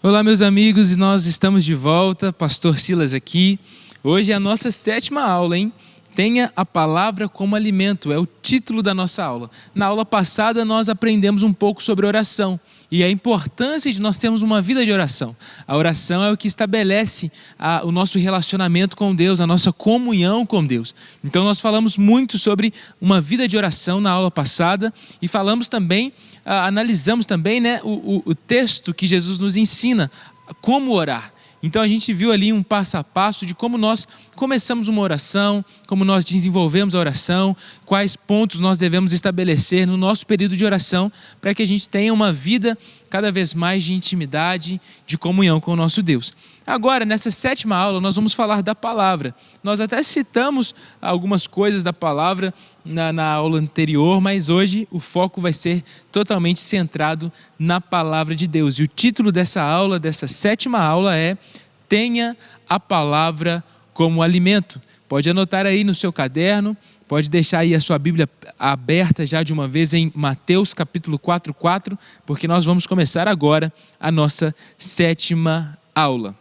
Olá, meus amigos, e nós estamos de volta, Pastor Silas aqui. Hoje é a nossa 7ª aula, hein? Tenha a palavra como alimento, é o título da nossa aula. Na aula passada nós aprendemos um pouco sobre oração e a importância de nós termos uma vida de oração. A oração é o que estabelece o nosso relacionamento com Deus, a nossa comunhão com Deus. Então nós falamos muito sobre uma vida de oração na aula passada e falamos também, analisamos também, o texto que Jesus nos ensina como orar. Então a gente viu ali um passo a passo de como nós começamos uma oração, como nós desenvolvemos a oração, quais pontos nós devemos estabelecer no nosso período de oração para que a gente tenha uma vida cada vez mais de intimidade, de comunhão com o nosso Deus. Agora, nessa 7ª aula, nós vamos falar da palavra. Nós até citamos algumas coisas da palavra na aula anterior, mas hoje o foco vai ser totalmente centrado na palavra de Deus. E o título dessa aula, dessa 7ª aula é Tenha a palavra como alimento. Pode anotar aí no seu caderno, pode deixar aí a sua Bíblia aberta já de uma vez em Mateus capítulo 4:4, porque nós vamos começar agora a nossa 7ª aula.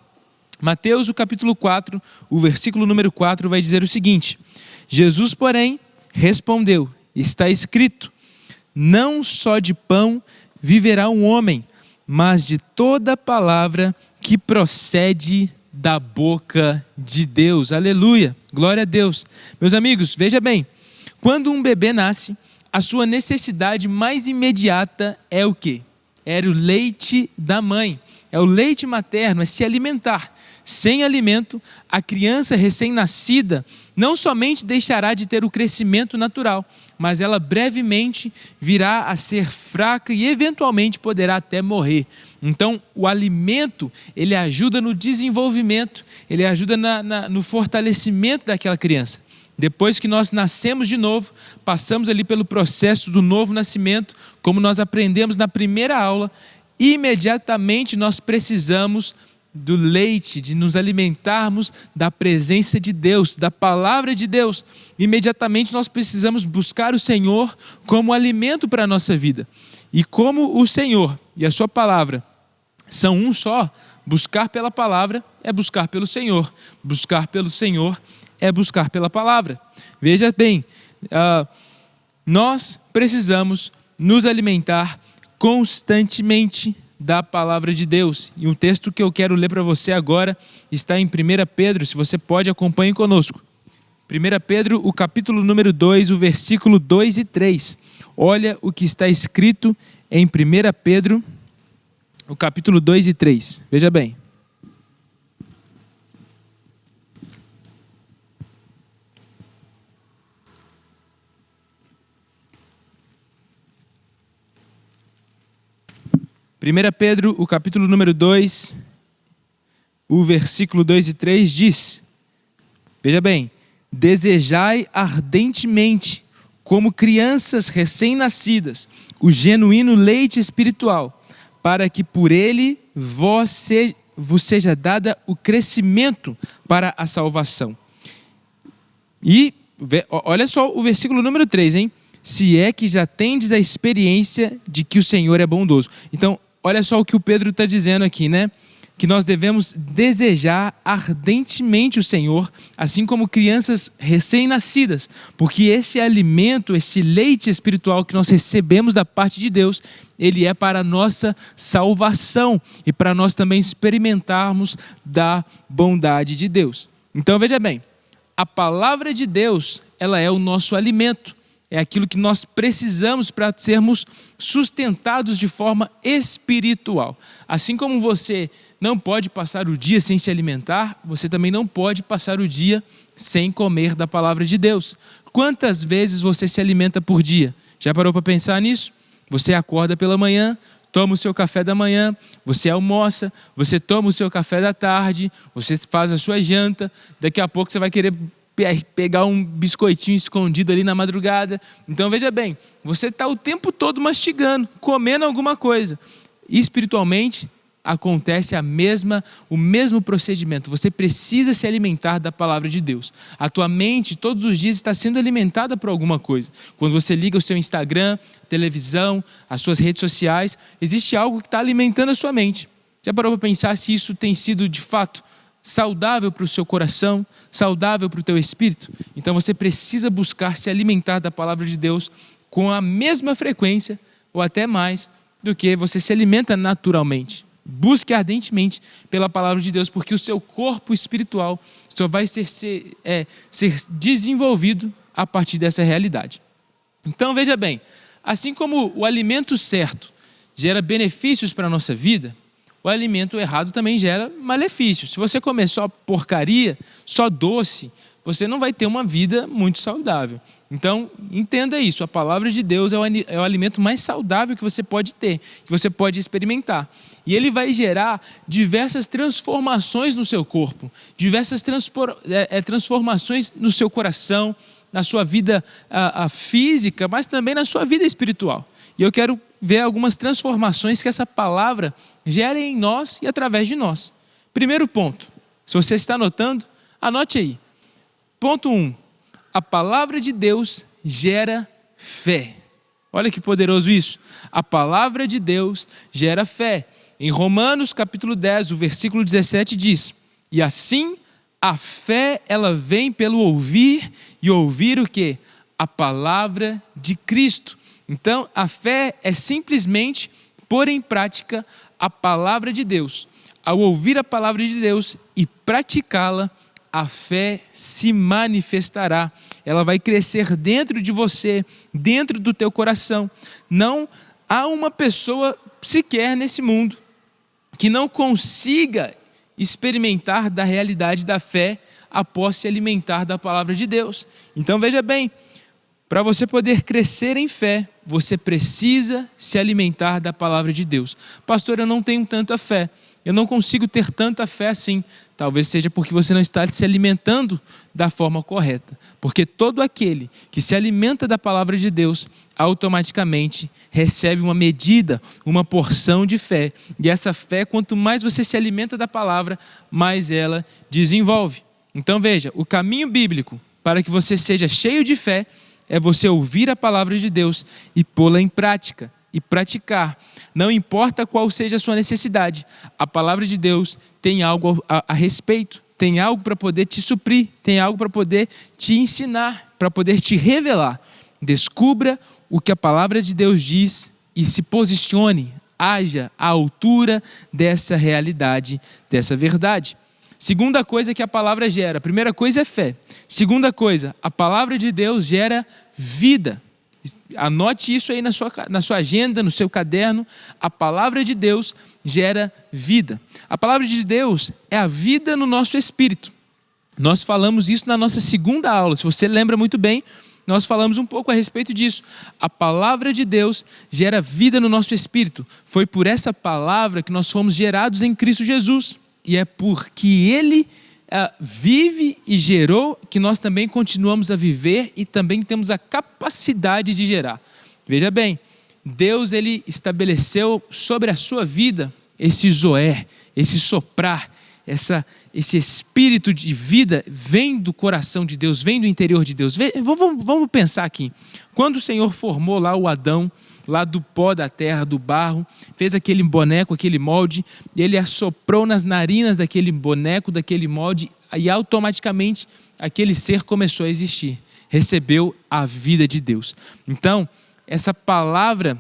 Mateus, o capítulo 4, o versículo número 4 vai dizer o seguinte: Jesus, porém, respondeu, está escrito, não só de pão viverá um homem, mas de toda palavra que procede da boca de Deus. Aleluia, glória a Deus. Meus amigos, veja bem, quando um bebê nasce, a sua necessidade mais imediata é o quê? É o leite da mãe, é o leite materno, é se alimentar. Sem alimento, a criança recém-nascida não somente deixará de ter o crescimento natural, mas ela brevemente virá a ser fraca e eventualmente poderá até morrer. Então, o alimento, ele ajuda no desenvolvimento, ele ajuda no fortalecimento daquela criança. Depois que nós nascemos de novo, passamos ali pelo processo do novo nascimento, como nós aprendemos na primeira aula, imediatamente nós precisamos do leite, de nos alimentarmos da presença de Deus, da palavra de Deus. Imediatamente nós precisamos buscar o Senhor como alimento para a nossa vida. E como o Senhor e a sua palavra são um só, buscar pela palavra é buscar pelo Senhor. Buscar pelo Senhor é buscar pela palavra. Veja bem, nós precisamos nos alimentar constantemente da palavra de Deus. E um texto que eu quero ler para você agora está em 1 Pedro, se você pode, acompanhe conosco. 1 Pedro, o capítulo número 2, o versículo 2 e 3. Olha o que está escrito em 1 Pedro, o capítulo 2 e 3. Veja bem. Primeira Pedro, o capítulo número 2, o versículo 2 e 3 diz, veja bem, desejai ardentemente, como crianças recém-nascidas, o genuíno leite espiritual, para que por ele vos seja dada o crescimento para a salvação. E olha só o versículo número 3, hein? Se é que já tendes a experiência de que o Senhor é bondoso. Então, olha só o que o Pedro está dizendo aqui, né? Que nós devemos desejar ardentemente o Senhor, assim como crianças recém-nascidas, porque esse alimento, esse leite espiritual que nós recebemos da parte de Deus, ele é para a nossa salvação e para nós também experimentarmos da bondade de Deus. Então veja bem, a palavra de Deus, ela é o nosso alimento. É aquilo que nós precisamos para sermos sustentados de forma espiritual. Assim como você não pode passar o dia sem se alimentar, você também não pode passar o dia sem comer da palavra de Deus. Quantas vezes você se alimenta por dia? Já parou para pensar nisso? Você acorda pela manhã, toma o seu café da manhã, você almoça, você toma o seu café da tarde, você faz a sua janta, daqui a pouco você vai querer pegar um biscoitinho escondido ali na madrugada. Então veja bem, você está o tempo todo mastigando, comendo alguma coisa. Espiritualmente acontece o mesmo procedimento. Você precisa se alimentar da palavra de Deus. A tua mente todos os dias está sendo alimentada por alguma coisa. Quando você liga o seu Instagram, televisão, as suas redes sociais, existe algo que está alimentando a sua mente. Já parou para pensar se isso tem sido de fato saudável para o seu coração, saudável para o teu espírito? Então você precisa buscar se alimentar da palavra de Deus com a mesma frequência ou até mais do que você se alimenta naturalmente. Busque ardentemente pela palavra de Deus, porque o seu corpo espiritual só vai ser desenvolvido a partir dessa realidade. Então veja bem, assim como o alimento certo gera benefícios para a nossa vida, o alimento errado também gera malefícios. Se você comer só porcaria, só doce, você não vai ter uma vida muito saudável. Então, entenda isso, a palavra de Deus é o alimento mais saudável que você pode ter, que você pode experimentar. E ele vai gerar diversas transformações no seu corpo, diversas transformações no seu coração, na sua vida física, mas também na sua vida espiritual. E eu quero ver algumas transformações que essa palavra gera em nós e através de nós. Primeiro ponto, se você está anotando, anote aí. Ponto 1. A palavra de Deus gera fé. Olha que poderoso isso. A palavra de Deus gera fé. Em Romanos capítulo 10, o versículo 17 diz: e assim a fé ela vem pelo ouvir, e ouvir o quê? A palavra de Cristo. Então a fé é simplesmente pôr em prática a palavra de Deus. Ao ouvir a palavra de Deus e praticá-la, a fé se manifestará, ela vai crescer dentro de você, dentro do teu coração. Não há uma pessoa sequer nesse mundo que não consiga experimentar da realidade da fé após se alimentar da palavra de Deus. Então veja bem, para você poder crescer em fé, você precisa se alimentar da palavra de Deus. Pastor, eu não tenho tanta fé. Eu não consigo ter tanta fé assim. Talvez seja porque você não está se alimentando da forma correta. Porque todo aquele que se alimenta da palavra de Deus, automaticamente recebe uma medida, uma porção de fé. E essa fé, quanto mais você se alimenta da palavra, mais ela desenvolve. Então veja, o caminho bíblico para que você seja cheio de fé é você ouvir a palavra de Deus e pô-la em prática. E praticar, não importa qual seja a sua necessidade, a palavra de Deus tem algo a respeito, tem algo para poder te suprir, tem algo para poder te ensinar, para poder te revelar. Descubra o que a palavra de Deus diz e se posicione, haja à altura dessa realidade, dessa verdade. Segunda coisa que a palavra gera, primeira coisa é fé. Segunda coisa, a palavra de Deus gera vida. Anote isso aí na sua agenda, no seu caderno. A palavra de Deus gera vida. A palavra de Deus é a vida no nosso espírito. Nós falamos isso na nossa segunda aula. Se você lembra muito bem, nós falamos um pouco a respeito disso. A palavra de Deus gera vida no nosso espírito. Foi por essa palavra que nós fomos gerados em Cristo Jesus. E é porque Ele vive e gerou que nós também continuamos a viver e também temos a capacidade de gerar. Veja bem, Deus ele estabeleceu sobre a sua vida esse zoé, esse soprar, esse espírito de vida vem do coração de Deus, vem do interior de Deus. Vamos pensar aqui. Quando o Senhor formou lá o Adão, lá do pó da terra, do barro, fez aquele boneco, aquele molde, e ele assoprou nas narinas daquele boneco, daquele molde, e automaticamente aquele ser começou a existir, recebeu a vida de Deus. Então, essa palavra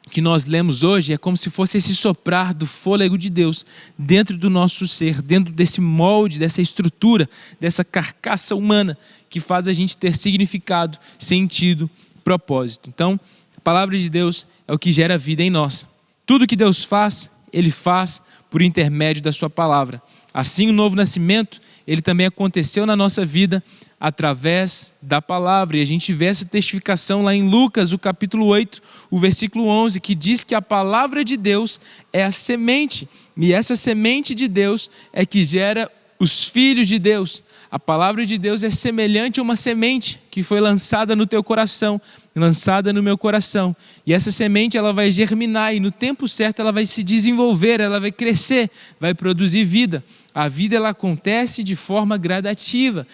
que nós lemos hoje é como se fosse esse soprar do fôlego de Deus dentro do nosso ser, dentro desse molde, dessa estrutura, dessa carcaça humana que faz a gente ter significado, sentido, propósito. Então, a palavra de Deus é o que gera vida em nós. Tudo que Deus faz, Ele faz por intermédio da sua palavra. Assim, o novo nascimento, ele também aconteceu na nossa vida através da palavra. E a gente vê essa testificação lá em Lucas, o capítulo 8, o versículo 11, que diz que a palavra de Deus é a semente. E essa semente de Deus é que gera os filhos de Deus. A palavra de Deus é semelhante a uma semente que foi lançada no teu coração, lançada no meu coração. E essa semente ela vai germinar e no tempo certo ela vai se desenvolver, ela vai crescer, vai produzir vida. A vida ela acontece de forma gradativa,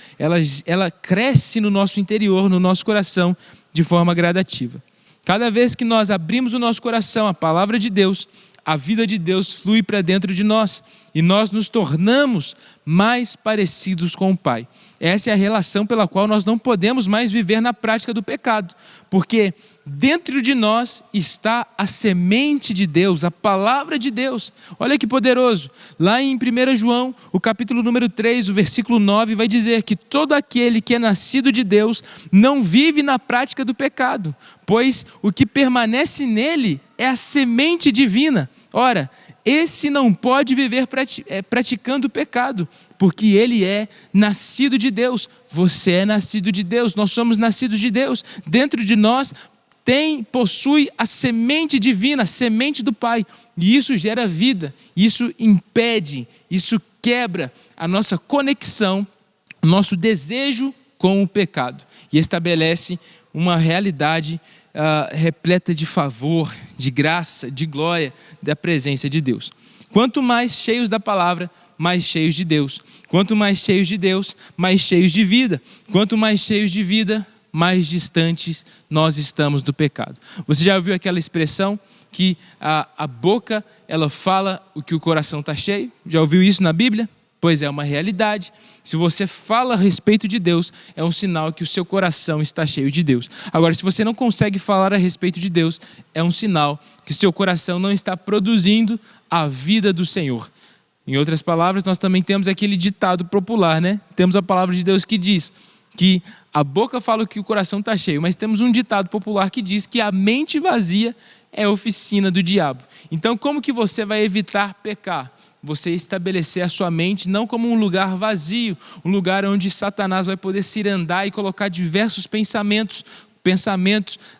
ela cresce no nosso interior, no nosso coração de forma gradativa. Cada vez que nós abrimos o nosso coração à palavra de Deus, a vida de Deus flui para dentro de nós e nós nos tornamos mais parecidos com o Pai. Essa é a relação pela qual nós não podemos mais viver na prática do pecado, porque dentro de nós está a semente de Deus, a palavra de Deus. Olha que poderoso. Lá em 1 João, o capítulo número 3, o versículo 9, vai dizer que todo aquele que é nascido de Deus não vive na prática do pecado, pois o que permanece nele é a semente divina. Ora, esse não pode viver praticando o pecado, porque ele é nascido de Deus. Você é nascido de Deus, nós somos nascidos de Deus. Dentro de nós possui a semente divina, a semente do Pai. E isso gera vida, isso impede, isso quebra a nossa conexão, o nosso desejo com o pecado. E estabelece uma realidade repleta de favor, de graça, de glória, da presença de Deus. Quanto mais cheios da palavra, mais cheios de Deus. Quanto mais cheios de Deus, mais cheios de vida. Quanto mais cheios de vida, mais distantes nós estamos do pecado. Você já ouviu aquela expressão que a boca ela fala o que o coração está cheio? Já ouviu isso na Bíblia? Pois é uma realidade. Se você fala a respeito de Deus, é um sinal que o seu coração está cheio de Deus. Agora, se você não consegue falar a respeito de Deus, é um sinal que o seu coração não está produzindo a vida do Senhor. Em outras palavras, nós também temos aquele ditado popular, né? Temos a palavra de Deus que diz que a boca fala o que o coração está cheio, mas temos um ditado popular que diz que a mente vazia é a oficina do diabo. Então, como que você vai evitar pecar? Você estabelecer a sua mente não como um lugar vazio, um lugar onde Satanás vai poder cirandar e colocar diversos pensamentos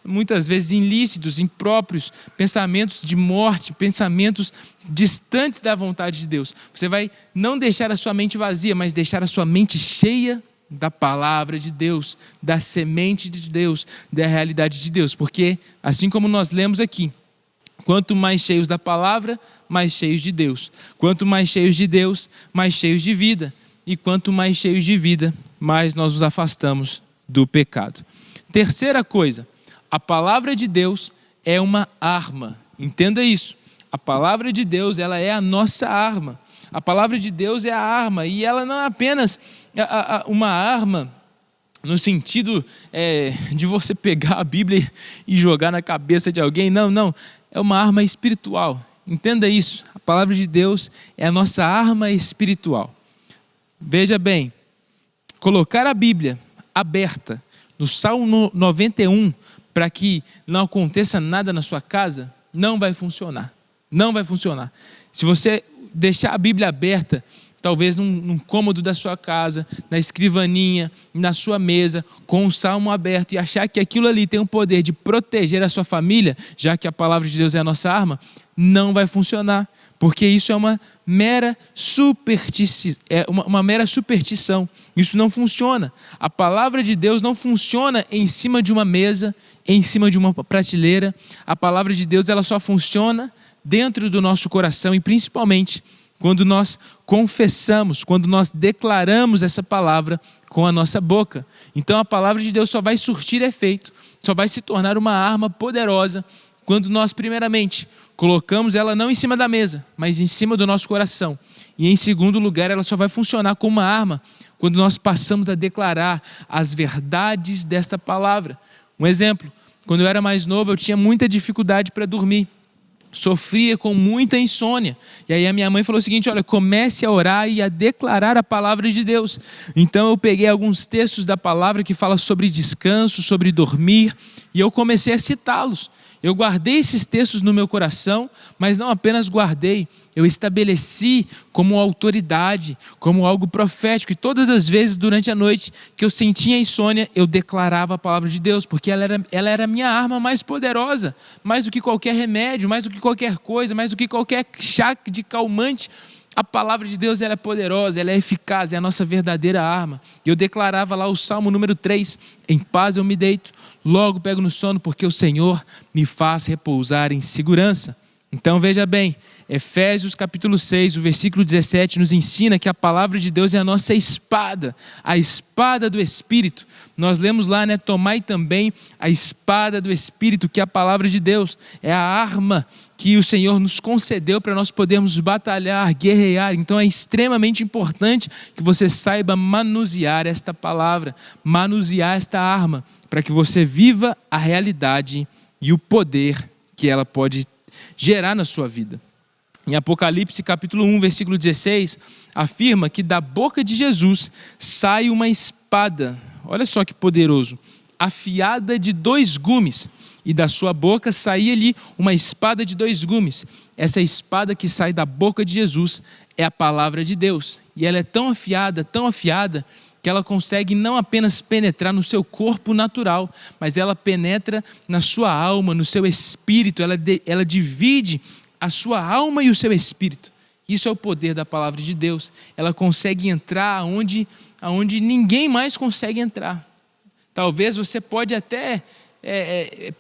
muitas vezes ilícitos, impróprios, pensamentos de morte, pensamentos distantes da vontade de Deus. Você vai não deixar a sua mente vazia, mas deixar a sua mente cheia da palavra de Deus, da semente de Deus, da realidade de Deus. Porque, assim como nós lemos aqui, quanto mais cheios da palavra, mais cheios de Deus. Quanto mais cheios de Deus, mais cheios de vida. E quanto mais cheios de vida, mais nós nos afastamos do pecado. Terceira coisa, a palavra de Deus é uma arma. Entenda isso. A palavra de Deus, ela é a nossa arma. A palavra de Deus é a arma. E ela não é apenas uma arma no sentido de você pegar a Bíblia e jogar na cabeça de alguém. Não. É uma arma espiritual. Entenda isso. A palavra de Deus é a nossa arma espiritual. Veja bem, colocar a Bíblia aberta no Salmo 91 para que não aconteça nada na sua casa, não vai funcionar. Não vai funcionar. Se você deixar a Bíblia aberta, talvez num cômodo da sua casa, na escrivaninha, na sua mesa, com o salmo aberto e achar que aquilo ali tem o poder de proteger a sua família, já que a palavra de Deus é a nossa arma, não vai funcionar, porque isso é uma mera superstição. Isso não funciona. A palavra de Deus não funciona em cima de uma mesa, em cima de uma prateleira. A palavra de Deus ela só funciona dentro do nosso coração e principalmente quando nós confessamos, quando nós declaramos essa palavra com a nossa boca. Então a palavra de Deus só vai surtir efeito, só vai se tornar uma arma poderosa quando nós primeiramente colocamos ela não em cima da mesa, mas em cima do nosso coração. E em segundo lugar, ela só vai funcionar como uma arma quando nós passamos a declarar as verdades desta palavra. Um exemplo, quando eu era mais novo, eu tinha muita dificuldade para dormir. Sofria com muita insônia. E aí a minha mãe falou o seguinte: olha, comece a orar e a declarar a palavra de Deus. Então eu peguei alguns textos da palavra que falam sobre descanso, sobre dormir, e eu comecei a citá-los. Eu guardei esses textos no meu coração, mas não apenas guardei, eu estabeleci como autoridade, como algo profético. E todas as vezes durante a noite que eu sentia insônia, eu declarava a palavra de Deus, porque ela era a minha arma mais poderosa, mais do que qualquer remédio, mais do que qualquer coisa, mais do que qualquer chá de calmante. A palavra de Deus ela é poderosa, ela é eficaz, é a nossa verdadeira arma. E eu declarava lá o Salmo número 3, em paz eu me deito, logo pego no sono, porque o Senhor me faz repousar em segurança. Então veja bem, Efésios capítulo 6, o versículo 17 nos ensina que a palavra de Deus é a nossa espada, a espada do Espírito. Nós lemos lá, tomai também a espada do Espírito, que é a palavra de Deus, é a arma que o Senhor nos concedeu para nós podermos batalhar, guerrear. Então é extremamente importante que você saiba manusear esta palavra, manusear esta arma, para que você viva a realidade e o poder que ela pode gerar na sua vida. Em Apocalipse capítulo 1, versículo 16, afirma que da boca de Jesus sai uma espada, olha só que poderoso, afiada de 2 gumes, e da sua boca saía ali uma espada de 2 gumes. Essa espada que sai da boca de Jesus é a palavra de Deus, e ela é tão afiada, que ela consegue não apenas penetrar no seu corpo natural, mas ela penetra na sua alma, no seu espírito, ela divide a sua alma e o seu espírito. Isso é o poder da palavra de Deus. Ela consegue entrar aonde ninguém mais consegue entrar. Talvez você pode até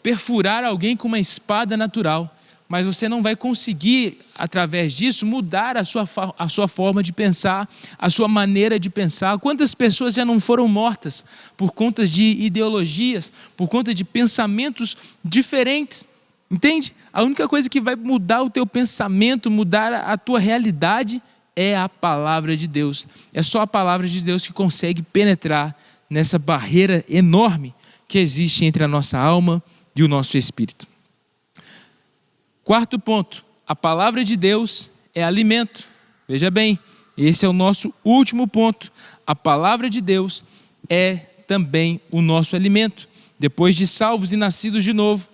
perfurar alguém com uma espada natural, mas você não vai conseguir, através disso, mudar a sua forma de pensar, a sua maneira de pensar. Quantas pessoas já não foram mortas por conta de ideologias, por conta de pensamentos diferentes? Entende? A única coisa que vai mudar o teu pensamento, mudar a tua realidade, é a palavra de Deus. É só a palavra de Deus que consegue penetrar nessa barreira enorme que existe entre a nossa alma e o nosso espírito. 4º ponto, a palavra de Deus é alimento. Veja bem, esse é o nosso último ponto. A palavra de Deus é também o nosso alimento. Depois de salvos e nascidos de novo,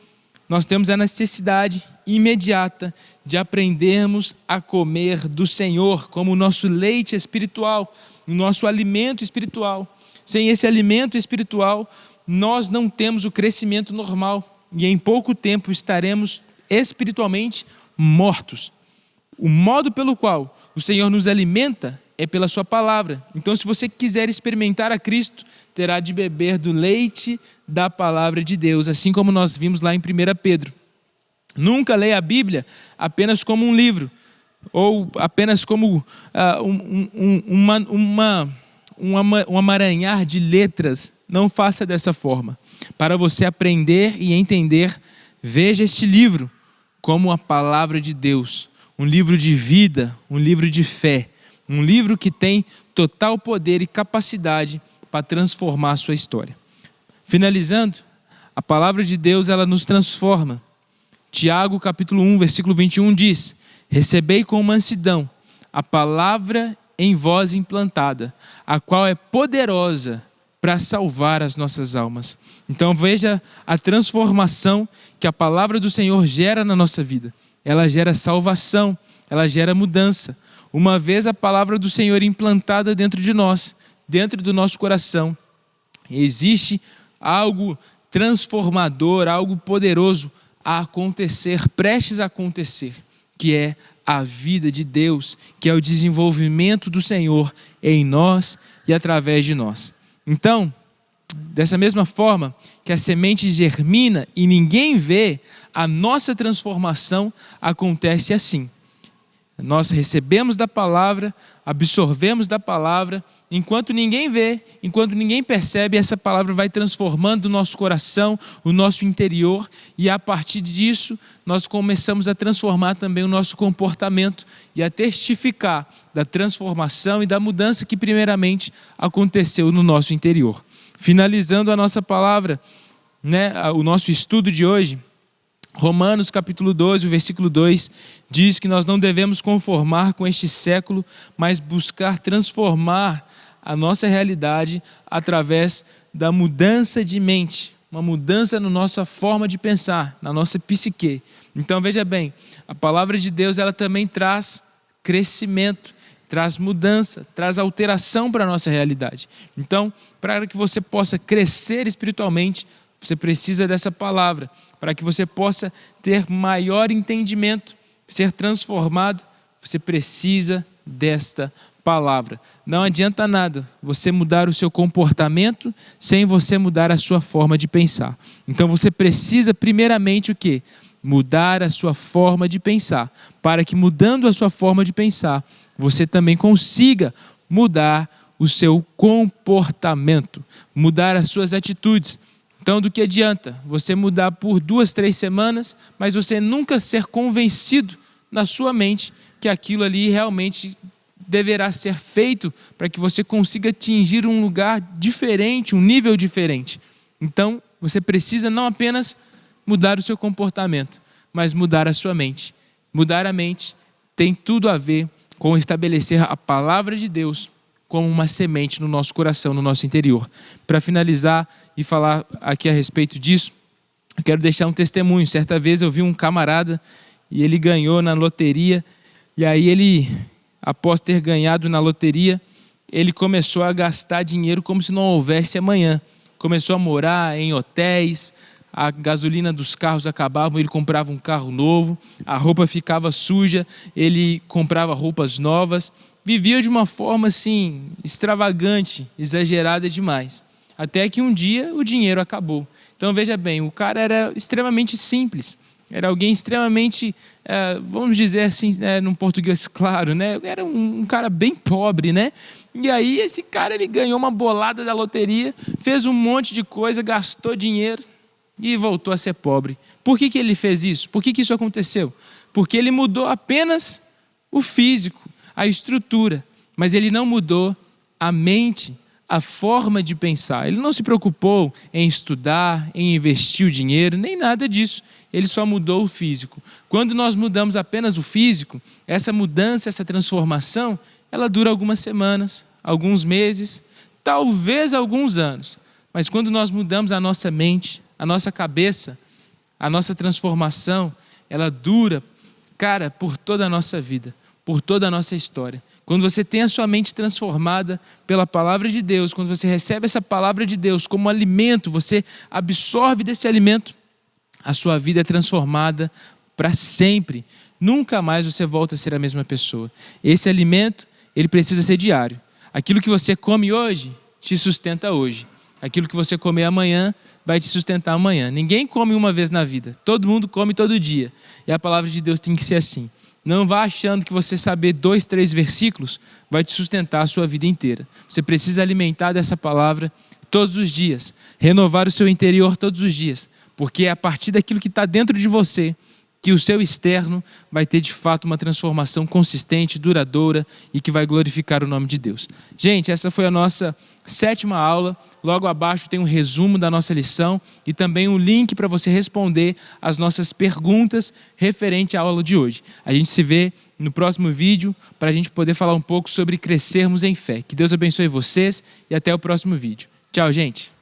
nós temos a necessidade imediata de aprendermos a comer do Senhor como o nosso leite espiritual, o nosso alimento espiritual. Sem esse alimento espiritual, nós não temos o crescimento normal e em pouco tempo estaremos espiritualmente mortos. O modo pelo qual o Senhor nos alimenta é pela sua palavra. Então, se você quiser experimentar a Cristo, terá de beber do leite da palavra de Deus, assim como nós vimos lá em 1 Pedro. Nunca leia a Bíblia apenas como um livro, ou apenas como um amaranhar de letras. Não faça dessa forma. Para você aprender e entender, veja este livro como a palavra de Deus, um livro de vida, um livro de fé, um livro que tem total poder e capacidade para transformar a sua história. Finalizando, a palavra de Deus, ela nos transforma. Tiago capítulo 1, versículo 21 diz: recebei com mansidão a palavra em vós implantada, a qual é poderosa para salvar as nossas almas. Então veja a transformação que a palavra do Senhor gera na nossa vida. Ela gera salvação, ela gera mudança. Uma vez a palavra do Senhor implantada dentro de nós, dentro do nosso coração, existe algo transformador, algo poderoso a acontecer, prestes a acontecer, que é a vida de Deus, que é o desenvolvimento do Senhor em nós e através de nós. Então, dessa mesma forma que a semente germina e ninguém vê, a nossa transformação acontece assim. Nós recebemos da palavra, absorvemos da palavra, enquanto ninguém vê, enquanto ninguém percebe, essa palavra vai transformando o nosso coração, o nosso interior, e a partir disso nós começamos a transformar também o nosso comportamento e a testificar da transformação e da mudança que primeiramente aconteceu no nosso interior. Finalizando a nossa palavra, o nosso estudo de hoje, Romanos capítulo 12, o versículo 2, diz que nós não devemos conformar com este século, mas buscar transformar a nossa realidade através da mudança de mente, uma mudança na nossa forma de pensar, na nossa psique. Então veja bem, a palavra de Deus, ela também traz crescimento, traz mudança, traz alteração para a nossa realidade. Então, para que você possa crescer espiritualmente, você precisa dessa palavra, para que você possa ter maior entendimento, ser transformado, você precisa desta palavra. Não adianta nada você mudar o seu comportamento sem você mudar a sua forma de pensar. Então você precisa primeiramente o quê? mudar a sua forma de pensar, para que mudando a sua forma de pensar, você também consiga mudar o seu comportamento, mudar as suas atitudes. Então, do que adianta você mudar por 2, 3 semanas, mas você nunca ser convencido na sua mente que aquilo ali realmente deverá ser feito para que você consiga atingir um lugar diferente, um nível diferente. Então, você precisa não apenas mudar o seu comportamento, mas mudar a sua mente. Mudar a mente tem tudo a ver com estabelecer a palavra de Deus como uma semente no nosso coração, no nosso interior. Para finalizar e falar aqui a respeito disso, eu quero deixar um testemunho. Certa vez eu vi um camarada e ele ganhou na loteria, e aí ele, após ter ganhado na loteria, ele começou a gastar dinheiro como se não houvesse amanhã. Começou a morar em hotéis, a gasolina dos carros acabava, ele comprava um carro novo, a roupa ficava suja, ele comprava roupas novas, vivia de uma forma assim, extravagante, exagerada demais. Até que um dia o dinheiro acabou. Então veja bem, o cara era extremamente simples, era alguém extremamente, vamos dizer assim, num português claro, né? Era um cara bem pobre, né? E aí esse cara ele ganhou uma bolada da loteria, fez um monte de coisa, gastou dinheiro e voltou a ser pobre. Por que ele fez isso? Por que isso aconteceu? Porque ele mudou apenas o físico, a estrutura, mas ele não mudou a mente, a forma de pensar. Ele não se preocupou em estudar, em investir o dinheiro, nem nada disso. Ele só mudou o físico. Quando nós mudamos apenas o físico, essa mudança, essa transformação, ela dura algumas semanas, alguns meses, talvez alguns anos. Mas quando nós mudamos a nossa mente, a nossa cabeça, a nossa transformação, ela dura, cara, por toda a nossa vida, por toda a nossa história. Quando você tem a sua mente transformada pela palavra de Deus, quando você recebe essa palavra de Deus como alimento, você absorve desse alimento, a sua vida é transformada para sempre. Nunca mais você volta a ser a mesma pessoa. Esse alimento, ele precisa ser diário. Aquilo que você come hoje, te sustenta hoje. Aquilo que você comer amanhã, vai te sustentar amanhã. Ninguém come uma vez na vida. Todo mundo come todo dia. E a palavra de Deus tem que ser assim. Não vá achando que você saber 2, 3 versículos vai te sustentar a sua vida inteira. Você precisa alimentar dessa palavra todos os dias. Renovar o seu interior todos os dias. Porque é a partir daquilo que está dentro de você que o seu externo vai ter de fato uma transformação consistente, duradoura e que vai glorificar o nome de Deus. Gente, essa foi a nossa 7ª aula. Logo abaixo tem um resumo da nossa lição e também um link para você responder as nossas perguntas referente à aula de hoje. A gente se vê no próximo vídeo para a gente poder falar um pouco sobre crescermos em fé. Que Deus abençoe vocês e até o próximo vídeo. Tchau, gente!